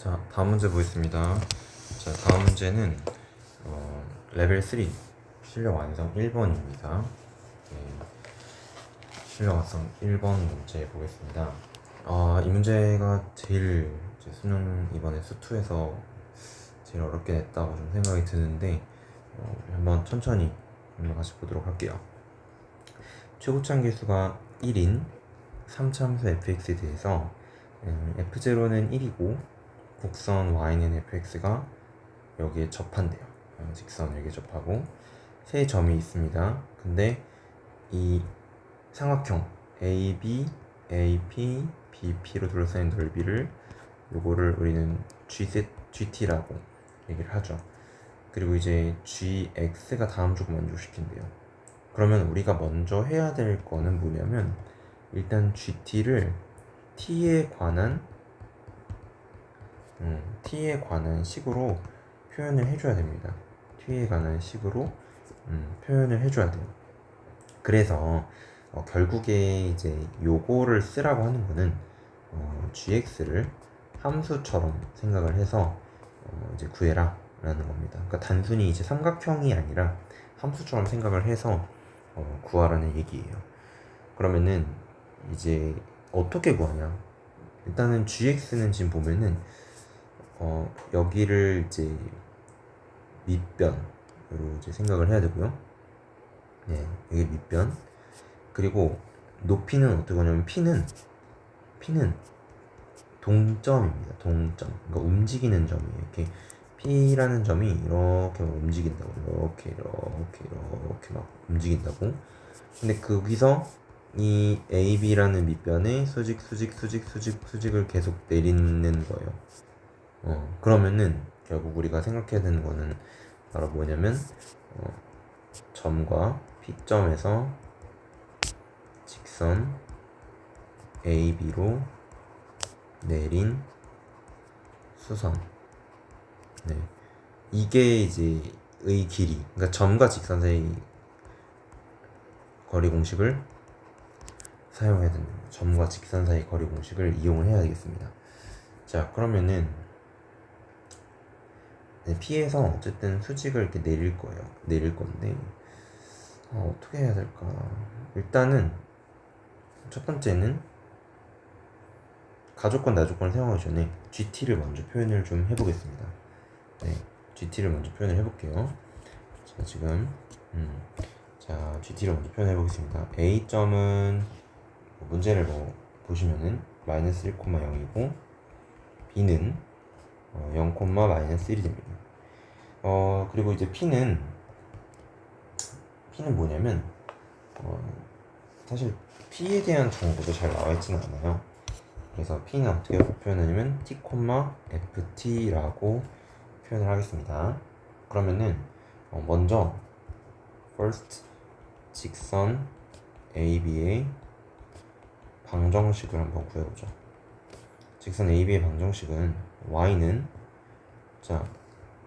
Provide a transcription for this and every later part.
자, 다음 문제 보겠습니다. 자, 다음 문제는 레벨 3 실력 완성 1번입니다. 실력 완성 1번 문제 보겠습니다. 이 문제가 제일 수능 이번에 수투에서 제일 어렵게 냈다고 좀 생각이 드는데 한번 천천히 한번 같이 보도록 할게요. 최고참 계수가 1인 3참수 fx에 대해서 f0는 1이고 곡선 y는 fx가 여기에 접한대요. 직선 여기에 접하고 세 점이 있습니다. 근데 이 삼각형 AB, AP, BP로 둘러싸인 넓이를 요거를 우리는 GT라고 얘기를 하죠. 그리고 이제 GX가 다음 조건 만족시킨대요. 그러면 우리가 먼저 해야 될 거는 뭐냐면 일단 GT를 T에 관한 식으로 표현을 해줘야 됩니다. T에 관한 식으로 표현을 해줘야 돼요. 그래서 결국에 이제 요거를 쓰라고 하는 거는 gx를 함수처럼 생각을 해서 이제 구해라 라는 겁니다. 그러니까 단순히 이제 삼각형이 아니라 함수처럼 생각을 해서 구하라는 얘기예요. 그러면은 이제 어떻게 구하냐? 일단은 gx는 지금 보면은 여기를 이제 밑변으로 이제 생각을 해야 되고요. 네, 여기 밑변. 그리고 높이는 어떻게 하냐면 P는 동점입니다. 동점. 그러니까 움직이는 점이에요. 이렇게 P라는 점이 이렇게 움직인다고. 이렇게 막 움직인다고. 근데 거기서 이 AB라는 밑변에 수직을 계속 내리는 거예요. 그러면은 결국 우리가 생각해야 되는 거는 바로 뭐냐면 점과 P점에서 직선 AB로 내린 수선. 네. 이게 이제 의 길이. 그러니까 점과 직선 사이 거리 공식을 사용해야 됩니다. 점과 직선 사이 거리 공식을 이용을 해야 되겠습니다. 자, 그러면은 P에서 어쨌든 수직을 이렇게 내릴 거예요. 내릴 건데 어떻게 해야 될까? 일단은 첫 번째는 가조건 나조건을 사용하기 전에 GT를 먼저 표현을 좀 해보겠습니다. 네, GT를 먼저 표현을 해볼게요. 자, 지금 GT를 먼저 표현해 보겠습니다. A점은 문제를 보시면은 마이너스 1,0이고 B는 0, 마이너스 1이 됩니다. 그리고 이제 P는 뭐냐면 사실 P에 대한 정보도 잘 나와 있지는 않아요. 그래서 P는 어떻게 표현하냐면 T, FT라고 표현을 하겠습니다. 그러면은 먼저 first 직선 AB의 방정식을 한번 구해보죠. 직선 AB의 방정식은 y는 자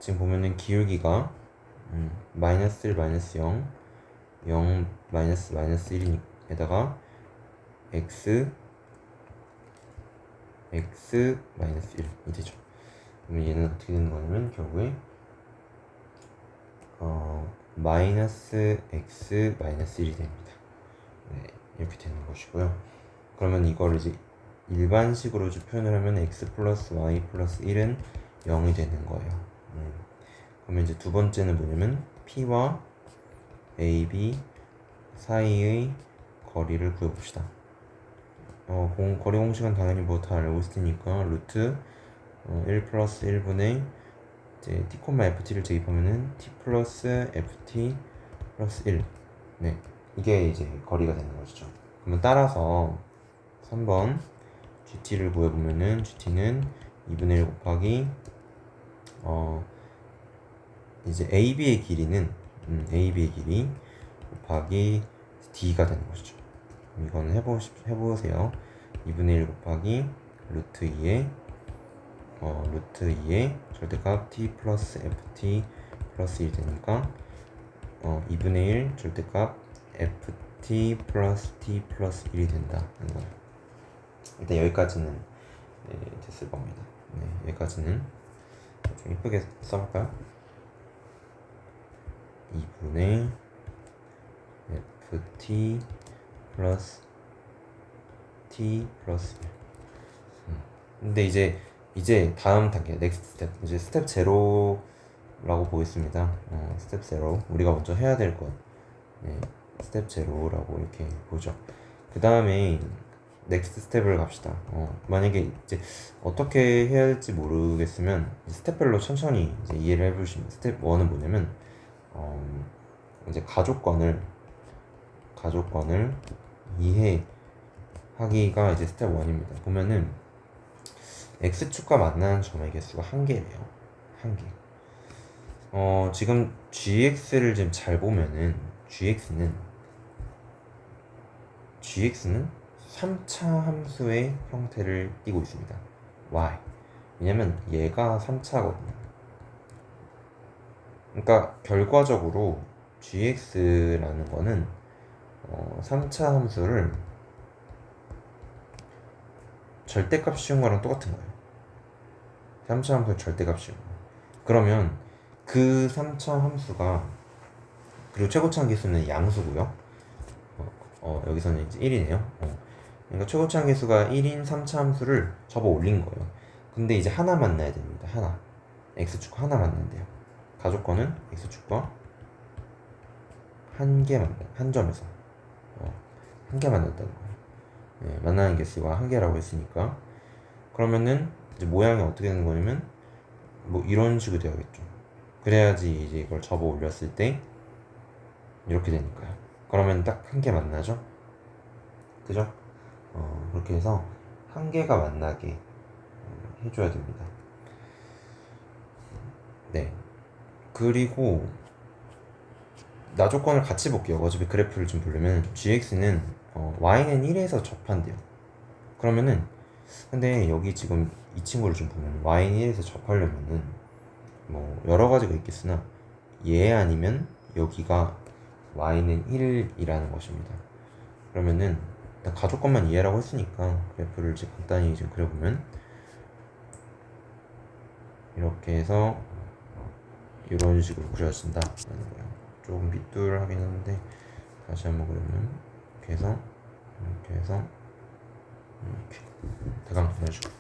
지금 보면은 기울기가 마이너스 1, 마이너스 0, 0, 마이너스 1에다가 x 마이너스 1이 되죠. 그러면 얘는 어떻게 되는 거냐면 결국에 마이너스 x 마이너스 1이 됩니다. 네, 이렇게 되는 것이고요. 그러면 이걸 이제 일반식으로 표현을 하면 x 플러스 y 플러스 1은 0이 되는 거예요. 그러면 이제 두 번째는 뭐냐면 P와 AB 사이의 거리를 구해봅시다. 거리 공식은 당연히 뭐 다 알고 있을 테니까 루트 1 플러스 1분의 이제 t, ft를 제입하면은 t 플러스 ft 플러스 1. 네, 이게 이제 거리가 되는 것이죠. 그러면 따라서 3번 GT를 구해보면은 GT는 2분의 1 곱하기 이제 AB의 길이는 AB의 길이 곱하기 D가 되는 것이죠. 이거는 해보세요. 2분의 1 곱하기 루트 2의 절대값 t 플러스 ft 플러스 1 되니까 2분의 1 절대값 ft 플러스 t 플러스 1이 된다는 거예요. 일단 여기까지는 됐을 겁니다. 네, 여기까지는 좀 이쁘게 써볼까요? 2분의 ft 플러스 t 플러스 1. 근데 이제 다음 단계 넥스트 스텝, 이제 스텝 제로라고 보겠습니다. 스텝 제로, 우리가 먼저 해야 될 것, 네, 스텝 제로라고 이렇게 보죠. 그 다음에 넥스트 스텝을 갑시다. 만약에 이제 어떻게 해야 할지 모르겠으면 스텝별로 천천히 이제 이해를 해보시면, 스텝 1은 뭐냐면 이제 가족권을 이해하기가 이제 스텝 1입니다. 보면은 x축과 만나는 점의 개수가 1개래요. 1개. 지금 gx를 지금 잘 보면은 gx는 3차 함수의 형태를 띠고 있습니다. y. 왜냐면 얘가 3차거든요. 그러니까 결과적으로 gx라는 거는 3차 함수를 절대값 씌운 거랑 똑같은 거예요. 3차 함수의 절대값 씌운 거. 그러면 그 3차 함수가, 그리고 최고차항 개수는 양수고요. 여기서는 이제 1이네요. 그러니까 최고차항 개수가 1인 3차 함수를 접어 올린 거예요. 근데 이제 하나 만나야 됩니다. 하나. x축과 하나 만난대요. 가족권은 x축과 한 점에서 한 개 만났다는 거예요. 네, 만나는 개수가 한 개라고 했으니까, 그러면은 이제 모양이 어떻게 되는 거냐면 뭐 이런 식으로 되어야겠죠. 그래야지 이제 이걸 접어 올렸을 때 이렇게 되니까요. 그러면 딱 한 개 만나죠. 그죠? 그렇게 해서 한 개가 만나게 해줘야 됩니다. 네. 그리고 나조건을 같이 볼게요. 어차피 그래프를 좀 보려면 gx는 y는 1에서 접한대요. 그러면은 근데 여기 지금 이 친구를 좀 보면 y는 1에서 접하려면은 뭐 여러 가지가 있겠으나 얘 아니면 여기가 y는 1이라는 것입니다. 그러면은 일단 가족권만 이해라고 했으니까 그래프를 이제 간단히 좀 그려보면 이렇게 해서 이런 식으로 그려진다라는 거예요. 조금 삐뚤하긴 한데 다시 한번 그리면 이렇게 해서 이렇게 대강 그려주고.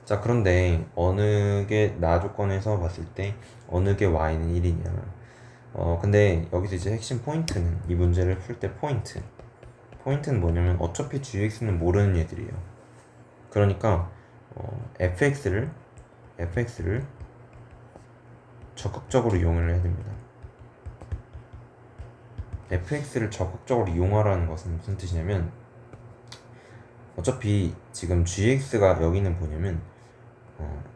자, 그런데 어느 게 나 조건에서 봤을 때 어느 게 y는 1이냐. 근데 여기서 이제 핵심 포인트는, 이 문제를 풀 때 포인트는 뭐냐면 어차피 gx는 모르는 얘들이에요. 그러니까 fx를 적극적으로 이용을 해야 됩니다. fx를 적극적으로 이용하라는 것은 무슨 뜻이냐면, 어차피 지금 gx가 여기는 뭐냐면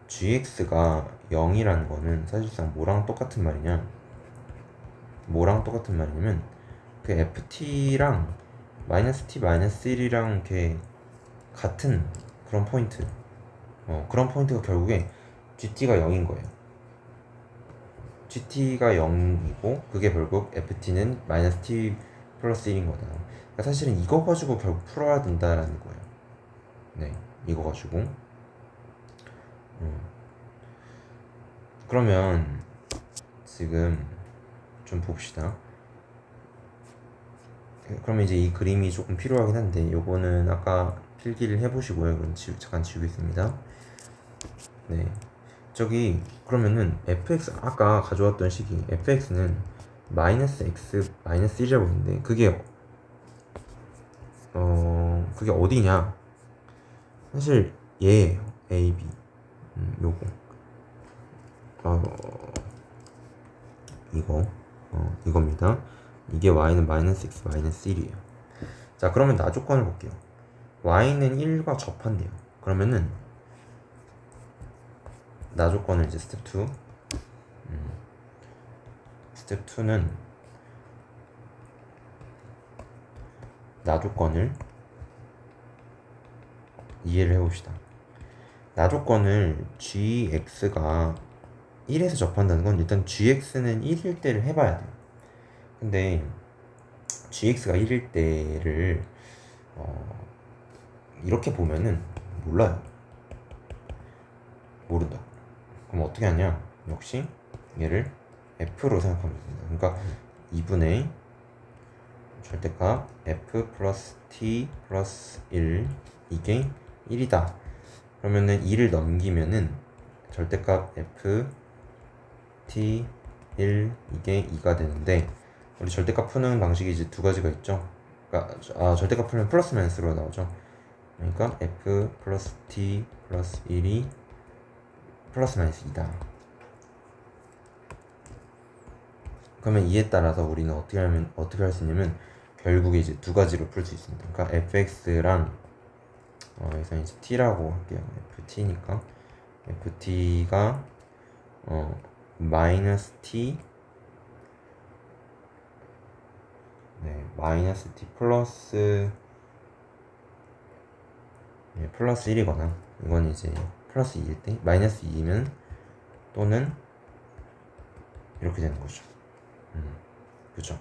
gx가 0이라는 거는 사실상 뭐랑 똑같은 말이냐면 그 ft랑 -t, -1이랑 이렇게 같은 그런 포인트, 그런 포인트가 결국에 gt가 0인 거예요. gt가 0이고 그게 결국 ft는 -t 플러스 1인 거다. 그러니까 사실은 이거 가지고 결국 풀어야 된다라는 거예요. 네, 이거 가지고. 그러면 지금 좀 봅시다. 그러면 이제 이 그림이 조금 필요하긴 한데 요거는 아까 필기를 해보시고요. 그럼 잠깐 지우겠습니다. 네, 저기 그러면은 fx, 아까 가져왔던 식이 fx는 -x -1이라고 했는데 그게 어디냐, 사실 얘예요. a, b. 요거 이겁니다. 이게 y는 -x -1이에요. 자, 그러면 나 조건을 볼게요. y는 1과 접한대요. 그러면은 나 조건을 이제 스텝 2, 스텝 2는 나 조건을 이해를 해봅시다. 나 조건을 gx가 1에서 접한다는 건 일단 gx는 1일 때를 해봐야 돼요. 근데 gx가 1일 때를 이렇게 보면은 몰라요. 모른다. 그럼 어떻게 하냐? 역시 얘를 f로 생각하면 됩니다. 그러니까 2분의 절대값 f 플러스 t 플러스 1 이게 1이다. 그러면은 2를 넘기면은 절대값 f t 1 이게 2가 되는데, 우리 절대값 푸는 방식이 이제 두 가지가 있죠. 그러니까 절대값 풀면 플러스 마이너스로 나오죠. 그러니까 f 플러스 t 플러스 1이 플러스 마이너스 2다. 그러면 이에 따라서 우리는 어떻게 할 수 있냐면 결국에 이제 두 가지로 풀 수 있습니다. 그러니까 fx랑 여기서 이제 t라고 할게요. ft니까 ft가 마이너스 t 마이너스 t 플러스 플러스 1이거나, 이건 이제 플러스 2일 때 마이너스 2이면 또는 이렇게 되는 거죠. 그죠?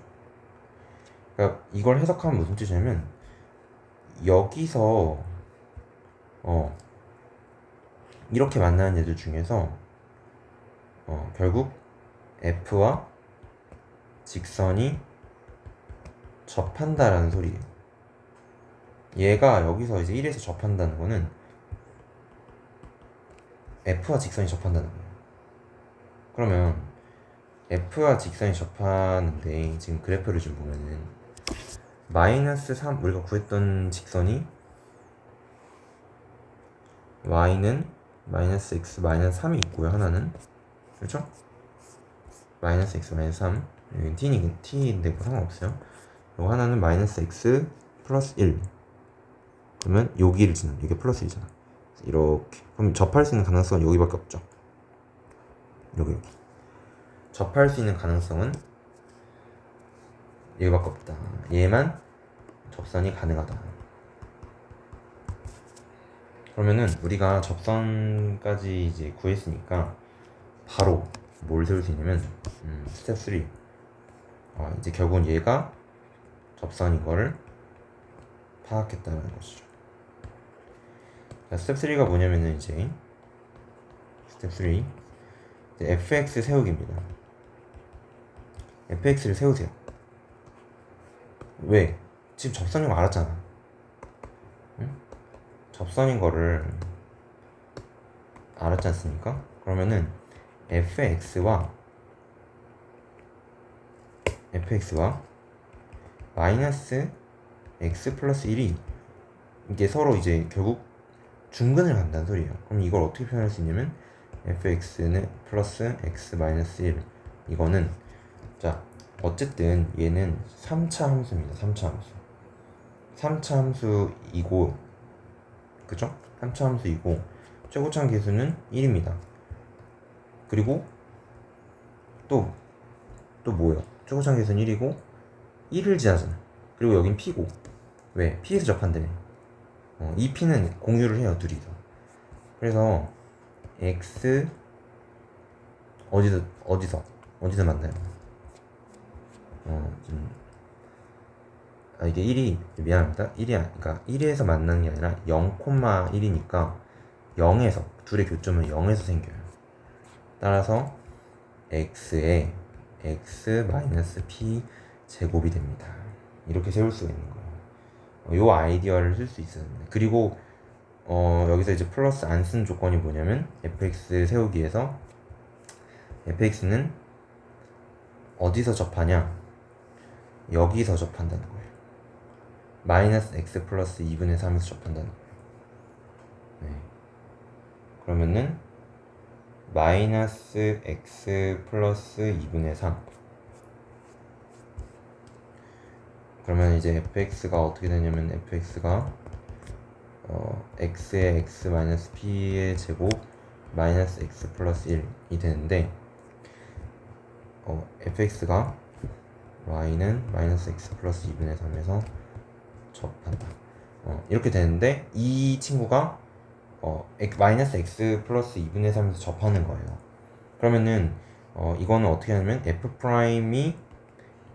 그러니까 이걸 해석하면 무슨 뜻이냐면 여기서 이렇게 만나는 애들 중에서 결국 f와 직선이 접한다라는 소리예요. 얘가 여기서 이제 1에서 접한다는 거는 f와 직선이 접한다는 거예요. 그러면 f와 직선이 접하는데 지금 그래프를 좀 보면은 마이너스 3, 우리가 구했던 직선이 y는 마이너스 x 마이너스 3이 있고요. 하나는 그렇죠? 마이너스 x 마이너스 3, 여기 t인데 뭐 상관없어요. 그리고 하나는 마이너스 x 플러스 1. 그러면 여기를 지나, 이게 플러스 1이잖아. 이렇게. 그럼 접할 수 있는 가능성은 여기밖에 없죠. 여기. 접할 수 있는 가능성은 여기밖에 없다. 얘만 접선이 가능하다. 그러면은 우리가 접선까지 이제 구했으니까 바로 뭘 세울 수 있냐면 스텝 3. 이제 결국은 얘가 접선인 거를 파악했다는 것이죠. 자, 스텝 3가 뭐냐면은 이제 스텝 3 이제 fx 세우기입니다. fx를 세우세요. 왜? 지금 접선인 거 알았잖아. 응? 접선인 거를 알았지 않습니까? 그러면은 fx와 마이너스 x 플러스 1이 이게 서로 이제 결국 중근을 간다는 소리예요. 그럼 이걸 어떻게 표현할 수 있냐면 fx는 플러스 x 마이너스 1, 이거는 자 어쨌든 얘는 3차 함수입니다. 3차 함수. 3차 함수이고, 그죠? 3차 함수이고 최고차항 계수는 1입니다. 그리고 또 뭐예요? 최고차항 계수는 1이고 1을 지나잖아. 그리고 여긴 p고, 왜? p에서 접한다며. 이 p는 공유를 해요, 둘이서. 그래서 x 어디서 만나요? 이게 1이 미안합니다. 그러니까 1에서 만나는 게 아니라 0,1이니까 0에서 둘의 교점은 0에서 생겨요. 따라서 x에 x-p 제곱이 됩니다. 이렇게 세울 수가 있는 거예요. 요 아이디어를 쓸 수 있어야 됩니다. 그리고 여기서 이제 플러스 안 쓴 조건이 뭐냐면 fx 세우기에서 fx는 어디서 접하냐? 여기서 접한다는 거예요. 마이너스 x 플러스 2분의 3에서 접한다는 거예요. 네. 그러면은 마이너스 x 플러스 2분의 3. 그러면 이제 fx가 어떻게 되냐면 fx가 x의 x 마이너스 p의 제곱 마이너스 x 플러스 1이 되는데 fx가 y는 마이너스 x 플러스 2분의 3에서 접한다. 이렇게 되는데 이 친구가 마이너스 x 플러스 2분의 3에서 접하는 거예요. 그러면은 이거는 어떻게 하냐면 f 프라임이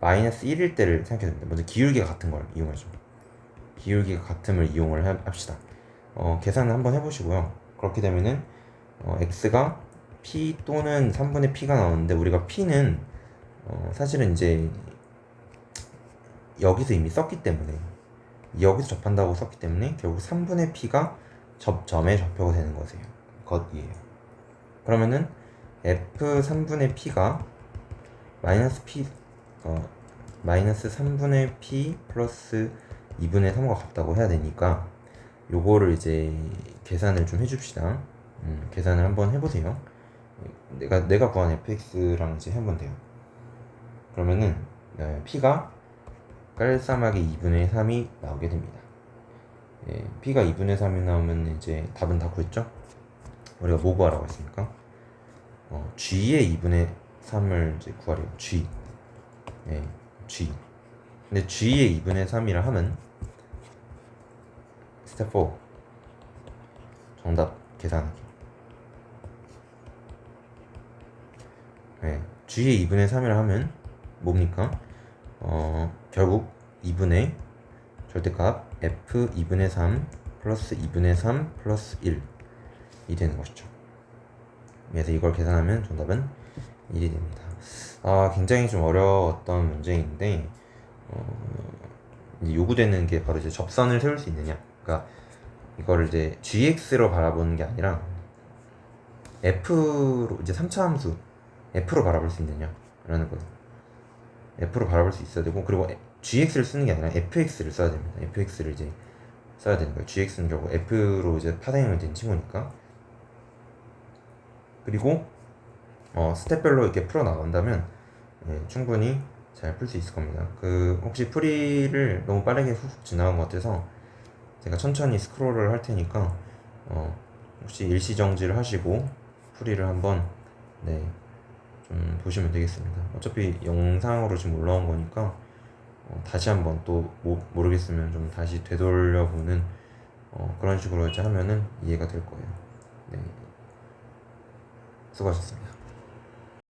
마이너스 1일 때를 생각해야 됩니다. 먼저 기울기가 같은 걸 이용하죠. 기울기가 같음을 이용을 합시다. 계산을 한번 해보시고요. 그렇게 되면은 x가 p 또는 3분의 p가 나오는데 우리가 p는 사실은 이제 여기서 이미 썼기 때문에 여기서 접한다고 썼기 때문에 결국 3분의 p가 접점에 접혀가 되는 것이에요. 그러면은 f 3분의 p가 마이너스 p 마이너스 3분의 p 플러스 2분의 3과 같다고 해야 되니까 요거를 이제 계산을 좀 해줍시다. 계산을 한번 해보세요. 내가 구한 fx랑 이제 해보면 돼요. 그러면은 p가 깔쌈하게 2분의 3이 나오게 됩니다. p가 2분의 3이 나오면 이제 답은 다 구했죠? 우리가 뭐 구하라고 했습니까? g의 2분의 3을 이제 구하래요. g. g. 근데 g의 2분의 3이라 하면 스텝 4 정답 계산하기. g의 2분의 3이라 하면 뭡니까? 결국 2분의 절대값 f 2분의 3 플러스 2분의 3 플러스 1이 되는 것이죠. 그래서 이걸 계산하면 정답은 1이 됩니다. 굉장히 좀 어려웠던 문제인데 이제 요구되는 게 바로 이제 접선을 세울 수 있느냐. 그러니까 이거를 이제 gx로 바라보는 게 아니라 f로 이제 3차 함수 f로 바라볼 수 있느냐라는 거예요. f로 바라볼 수 있어야 되고, 그리고 gx를 쓰는 게 아니라 fx를 써야 됩니다. fx를 이제 써야 되는 거예요. gx는 결국 f로 이제 파생이 된 친구니까. 그리고 스텝별로 이렇게 풀어 나간다면 충분히 잘 풀 수 있을 겁니다. 혹시 풀이를 너무 빠르게 훅 지나간 것 같아서 제가 천천히 스크롤을 할 테니까 혹시 일시정지를 하시고 풀이를 한번 좀 보시면 되겠습니다. 어차피 영상으로 지금 올라온 거니까 다시 한번 또 모르겠으면 좀 다시 되돌려보는 그런 식으로 이제 하면은 이해가 될 거예요. 수고하셨습니다.